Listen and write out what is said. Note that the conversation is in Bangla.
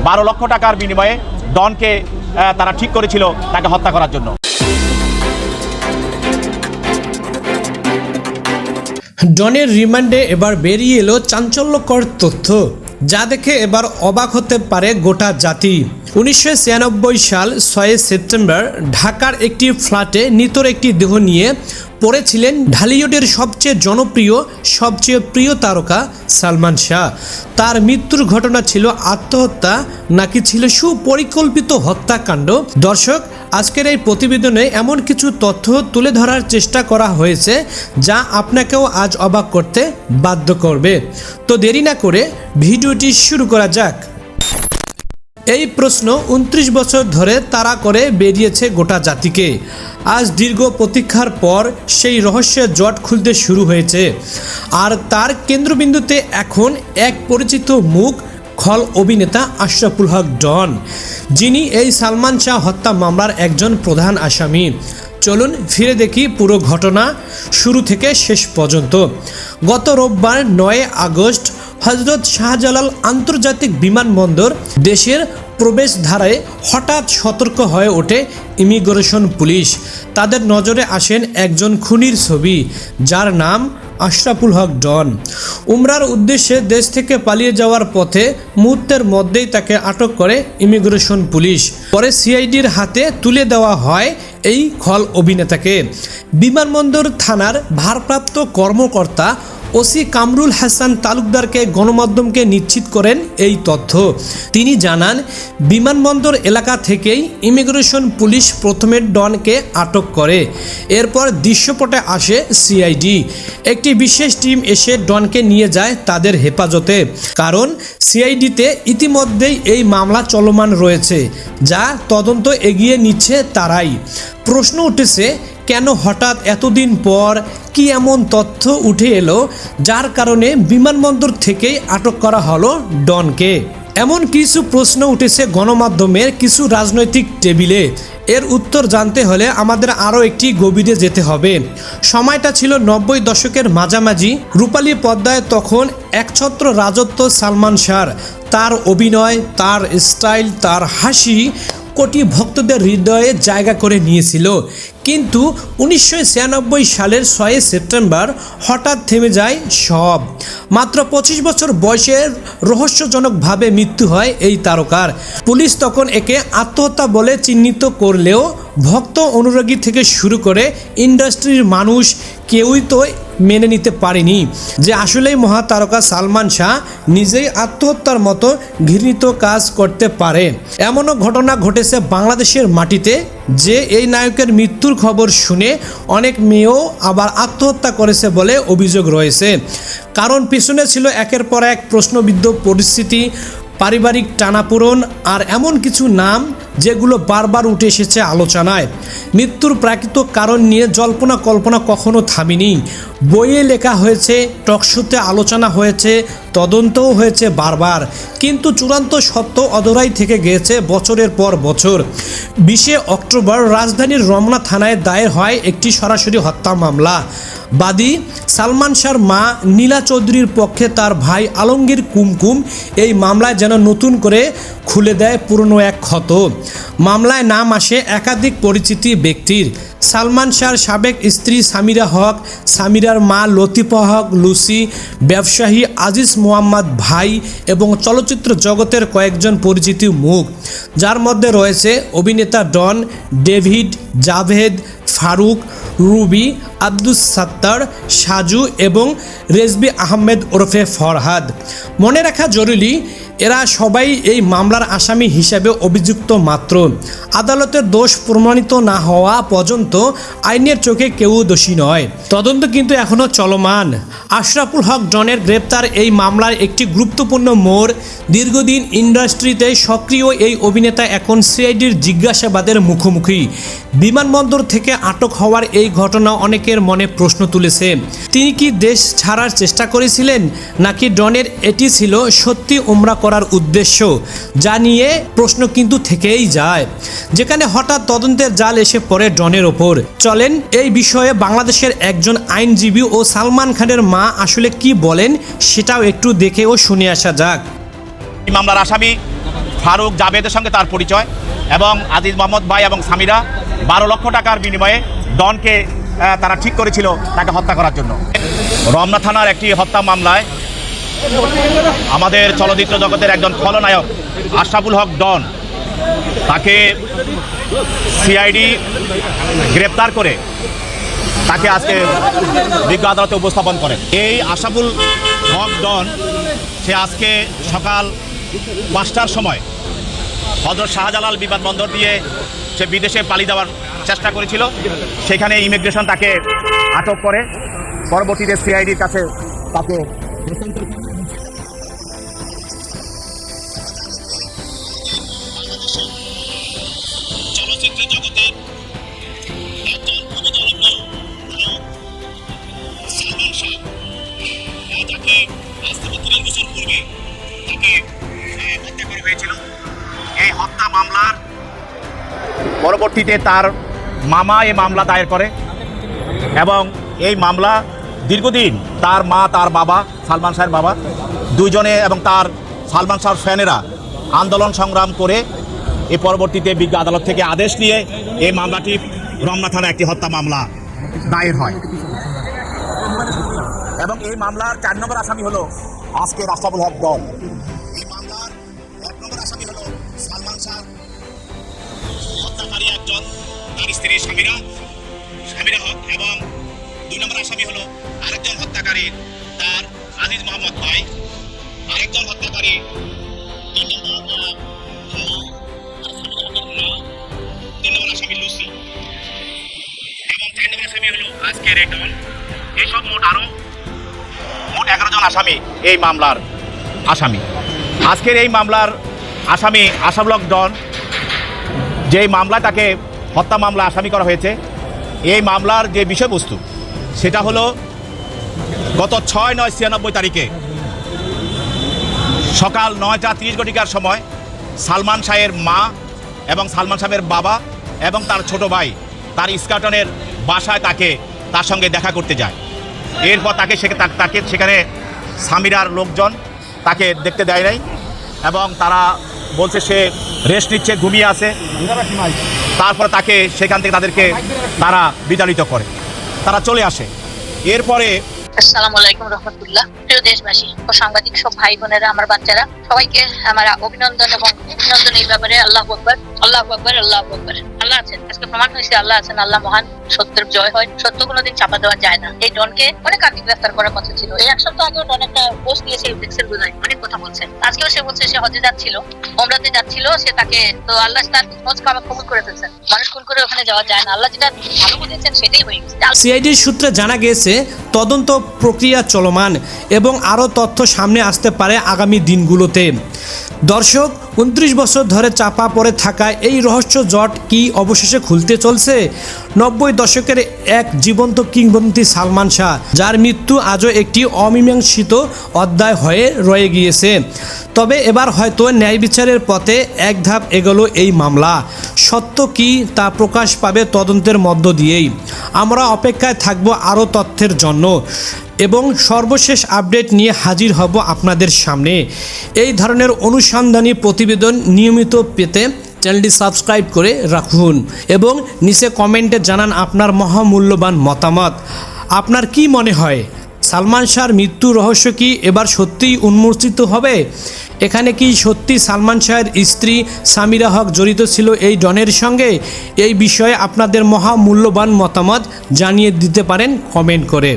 12 লক্ষ টাকার বিনিময়ে ডনকে তারা ঠিক করেছিল তাকে হত্যা করার জন্য। ডনের রিমান্ডে এবার বেরিয়ে এলো চাঞ্চল্যকর তথ্য, যা দেখে এবার অবাক হতে পারে গোটা জাতি। 1996 সাল 6 সেপ্টেম্বর ঢাকার একটি ফ্ল্যাটে নিতর একটি দেহ নিয়ে পড়েছিলেন ঢালিউডের সবচেয়ে জনপ্রিয়, সবচেয়ে প্রিয় তারকা সালমান শাহ। তার মৃত্যুর ঘটনা ছিল আত্মহত্যা নাকি ছিল সুপরিকল্পিত হত্যাকাণ্ড? দর্শক, আজকের এই প্রতিবেদনে এমন কিছু তথ্য তুলে ধরার চেষ্টা করা হয়েছে যা আপনাকেও আজ অবাক করতে বাধ্য করবে। তো দেরি না করে ভিডিওটি শুরু করা যাক। এই প্রশ্ন 29 বছর ধরে তাড়া করে বেরিয়েছে গোটা জাতিকে। আজ দীর্ঘ প্রতীক্ষার পর সেই রহস্যের জট খুলতে শুরু হয়েছে, আর তার কেন্দ্রবিন্দুতে এখন এক পরিচিত মুখ, খল অভিনেতা আশরাফুল হক ডন, যিনি এই সালমান শাহ হত্যা মামলার একজন প্রধান আসামি। চলুন ফিরে দেখি পুরো ঘটনা শুরু থেকে শেষ পর্যন্ত। গত রোববার 9 আগস্ট হজরত শাহজালাল আন্তর্জাতিক বিমানবন্দর দেশের প্রবেশদ্বারে হঠাৎ সতর্ক হয়ে ওঠে ইমিগ্রেশন পুলিশ। তাদের নজরে আসেন একজন খুনির ছবি, যার নাম আশরাফুল হক ডন। উমরার উদ্দেশ্যে দেশ থেকে পালিয়ে যাওয়ার পথে মুহূর্তের মধ্যেই তাকে আটক করে ইমিগ্রেশন পুলিশ। পরে সিআইডির হাতে তুলে দেওয়া হয় এই খল অভিনেতাকে। বিমানবন্দর থানার ভারপ্রাপ্ত কর্মকর্তা ওসি কামরুল হাসান তালুকদারকে গণমাধ্যমকে নিশ্চিত করেন এই তথ্য। তিনি জানান, বিমানবন্দর এলাকা থেকেই ইমিগ্রেশন পুলিশ প্রথমে ডনকে আটক করে। এরপর দৃশ্যপটে আসে সিআইডি। একটি বিশেষ টিম এসে ডনকে নিয়ে যায় তাদের হেফাজতে, কারণ সিআইডিতে ইতিমধ্যেই এই মামলা চলমান রয়েছে, যা তদন্ত এগিয়ে নিচ্ছে তারাই। প্রশ্ন উঠেছে, কেন হঠাৎ এতদিন পর কি এমন তথ্য উঠে এলো যার কারণে বিমানবন্দর থেকেই আটক করা হলো ডনকে? এমন কিছু প্রশ্ন উঠেছে গণমাধ্যমের, কিছু রাজনৈতিক টেবিলে। এর উত্তর জানতে হলে আমাদের আরও একটি গভীরে যেতে হবে। সময়টা ছিল 90 দশকের মাঝামাঝি। রূপালী পর্দায় তখন একছত্র রাজত্ব সালমান শাহর। তার অভিনয়, তার স্টাইল, তার হাসি কোটি ভক্তদের হৃদয়ে জায়গা করে নিয়েছিল। কিন্তু 1996 সালের 6 সেপ্টেম্বর হঠাৎ থেমে যায় সব। মাত্র 25 বছর বয়সে রহস্যজনকভাবে মৃত্যু হয় এই তারকার। পুলিশ তখন একে আত্মহত্যা বলে চিহ্নিত করলেও ভক্ত, অনুরাগী থেকে শুরু করে ইন্ডাস্ট্রির মানুষ কেউই তো মেনে নিতে পারেনি যে আসলেই মহাতারকা সালমান শাহ নিজেই আত্মহত্যার মতো ঘৃণিত কাজ করতে পারে। এমনও ঘটনা ঘটেছে বাংলাদেশের মাটিতে যে এই নায়কের মৃত্যুর খবর শুনে অনেক মেয়েও আবার আত্মহত্যা করেছে বলে অভিযোগ রয়েছে। কারণ পিছনে ছিল একের পর এক প্রশ্নবিদ্ধ পরিস্থিতি, পারিবারিক টানাপোড়েন আর এমন কিছু নাম যেগুলো বারবার উঠে এসেছে আলোচনায়। মৃত্যুর প্রাকৃত কারণ নিয়ে জল্পনা কল্পনা কখনো থামেনি। বইয়ে লেখা হয়েছে, টকশোতে আলোচনা হয়েছে, তদন্তও হয়েছে বারবার, কিন্তু চূড়ান্ত সত্য অধরাই থেকে গিয়েছে বছরের পর বছর। 20 অক্টোবর রাজধানীর রমনা থানায় দায়ের হয় একটি সরাসরি হত্যা মামলা। বাদী সালমান শাহর মা নীলা চৌধুরীর পক্ষে তার ভাই আলমগীর কুমকুম এই মামলায় যেন নতুন করে খুলে দেয় পুরনো এক ক্ষত। মামলায় নাম আসে একাধিক পরিচিতি ব্যক্তির। সালমান শাহর সাবেক স্ত্রী সামিরা হক, সামিরার মা লতিফা হক লুসি, ব্যবসায়ী আজিজ মোহাম্মদ ভাই এবং চলচ্চিত্র জগতের কয়েকজন পরিচিত মুখ, যার মধ্যে রয়েছে অভিনেতা ডন, ডেভিড, জাভেদ, ফারুক, রুবি, আব্দুস সাত্তার, সাজু এবং রেজবি আহমেদ ওরফে ফরহাদ। মনে রাখা জরুরি, এরা সবাই এই মামলার আসামি হিসেবে অভিযুক্ত মাত্র। আদালতের দোষ প্রমাণিত না হওয়া পর্যন্ত আইনের চোখে কেউ দোষী নয়। তদন্ত কিন্তু এখনও চলমান। আশরাফুল হক ডনের গ্রেপ্তার এই মামলার একটি গুরুত্বপূর্ণ মোড়। দীর্ঘদিন ইন্ডাস্ট্রিতে সক্রিয় এই অভিনেতা এখন সিআইডির জিজ্ঞাসাবাদের মুখোমুখি। বিমানবন্দর থেকে আটক হওয়ার এই ঘটনা অনেকের মনে প্রশ্ন তুলেছে। তিনি কি দেশ ছাড়ার চেষ্টা করেছিলেন, নাকি ডনের এটি ছিল সত্যি উমরা করার উদ্দেশ্য? যা নিয়ে প্রশ্ন কিন্তু থেকেই যায়, যেখানে হঠাৎ তদন্তের জাল এসে পড়ে ডনের ওপর। চলেন এই বিষয়ে বাংলাদেশের একজন আইনজীবী ও সালমান খানের মা আসলে কি বলেন সেটাও একটু দেখে ও শুনে আসা যাক। এই মামলার আসামি ফারুক জাবেদের সঙ্গে তার পরিচয়, এবং আজিজ মোহাম্মদ ভাই এবং সামিরা 12 লক্ষ টাকার বিনিময়ে ডনকে তারা ঠিক করেছিল তাকে হত্যা করার জন্য। রমনা থানার একটি হত্যা মামলায় আমাদের চলচ্চিত্র জগতের একজন খলনায়ক আশরাফুল হক ডন, তাকে সিআইডি গ্রেপ্তার করে তাকে আজকে বিজ্ঞ আদালতে উপস্থাপন করে। এই আশরাফুল হক ডন সে আজকে সকাল 5টার সময় হযরত শাহজালাল বিমানবন্দর দিয়ে সে বিদেশে পালিয়ে যাওয়ার চেষ্টা করেছিল। সেখানে ইমিগ্রেশন তাকে আটক করে, পরবর্তীতে সিআইডির কাছে তাকে চলচ্চিত্র জগতে একজন খুবই জনপ্রিয় সালমান শাহ, তাকে আজ থেকে 30 বছর পূর্বে তাকে হত্যা করা হয়েছিল। এই হত্যা মামলার পরবর্তীতে তার মামা এই মামলা দায়ের করে, এবং এই মামলা দীর্ঘদিন তার মা, তার বাবা, সালমান শাহের বাবা দুইজনে এবং তার সালমান শাহর ফ্যানেরা আন্দোলন সংগ্রাম করে এই পরবর্তীতে বিজ্ঞ আদালত থেকে আদেশ নিয়ে এই মামলাটি রমনা থানায় একটি হত্যা মামলা দায়ের হয়, এবং এই মামলার 4 নম্বর আসামি হলো আজকে আশরাফুল হক ডন। এই মামলার 1 নম্বর আসামি হলো সালমান শাহ, হত্যাকারী একজন, তার স্ত্রী সামিরা হক, এবং 2 নম্বর আসামি হলো আরেকজন হত্যাকারী তার আজিজ মোহাম্মদ ভাই, আরেকজন হত্যাকারী 3 নম্বর আসামি লুসি, এবং 4 নম্বর আসামি হলো আজকের এই ডন। এসব মোট 11 জন আসামি এই মামলার আসামি। আজকের এই মামলার আসামি আশরাফুল হক ডন, যেই মামলায় তাকে হত্যা মামলা আসামি করা হয়েছে, এই মামলার যে বিষয়বস্তু সেটা হলো গত 6/9/96 তারিখে সকাল 9:30 সময় সালমান শাহের মা এবং সালমান শাহের বাবা এবং তার ছোট ভাই তার ইস্কাটনের বাসায় তার সঙ্গে দেখা করতে যায়। এরপর তাকে সেখানে সামিরার লোকজন তাকে দেখতে দেয় নাই, এবং তারা বলছে সে রেস্ট নিচ্ছে, ঘুমিয়ে আছে। তারপর তাকে সেখান থেকে তারা বিতাড়িত করে, তারা চলে আসে। এরপরে আসসালামু আলাইকুম রহমতুল্লাহ। প্রিয় দেশবাসী ও সাংবাদিক সব ভাই বোনেরা, আমার বাচ্চারা, সবাইকে আমার অভিনন্দন এবং অভিনন্দন এই ব্যাপারে। আল্লাহু আকবার, আল্লাহু আকবার, আল্লাহু আকবার। আল্লাহ আছেন, আজকে প্রমাণ হয়েছে আল্লাহ আছেন, আল্লাহ মহান, সত্যের জয় হয়, সত্য কোনোদিন চাপা দেওয়া যায় না। এই ডনকে অনেক আগে গ্রেফতার করার কথা ছিল। এই 1 সপ্তাহ আগেও ডন একটা পোস্ট দিয়েছে, দেখছেন বোধহয়, অনেক কথা বলছে। আজকেও সে বলছে সে হজে যাচ্ছিল, ওমরাতে যাচ্ছিল, সে তাকে তো আল্লাহ তার হজ কাবা কবুল করে ফেলছেন। মানুষ খুন করে ওখানে যাওয়া যায় না, আল্লাহ যেটা ভালো বুঝেছেন সেটাই হয়ে গেছে। সিআইডির সূত্রে জানা গিয়েছে তদন্ত প্রক্রিয়া চলমান এবং আরও তথ্য সামনে আসতে পারে আগামী দিনগুলোতে। দর্শক, 29 বছর ধরে চাপা পড়ে থাকা এই রহস্য জট কি অবশেষে খুলতে চলছে? 90 দশকের এক জীবন্ত কিংবদন্তি সালমান শাহ, যার মৃত্যু আজও একটি অমীমাংসিত অধ্যায় হয়ে রয়ে গিয়েছে। তবে এবার হয়তো ন্যায় বিচারের পথে এক ধাপ এগোলো এই মামলা। সত্য কি তা প্রকাশ পাবে তদন্তের মধ্য দিয়েই। আমরা অপেক্ষায় থাকব আরও তথ্যের জন্য এবং সর্বশেষ আপডেট নিয়ে হাজির হব আপনাদের সামনে। এই ধরনের অনুসন্ধানী প্রতিবেদন নিয়মিত পেতে চ্যানেলটি সাবস্ক্রাইব করে রাখুন এবং নিচে কমেন্টে জানান আপনার মহামূল্যবান মতামত। আপনার কি মনে হয়, সালমান শাহর মৃত্যুর রহস্য কি এবার সত্যিই উন্মোচিত হবে? এখানে কি সত্যি সালমান শাহের স্ত্রী সামিরা হক জড়িত ছিল এই ডনের সঙ্গে? এই বিষয়ে আপনাদের মহামূল্যবান মতামত জানিয়ে দিতে পারেন কমেন্ট করে।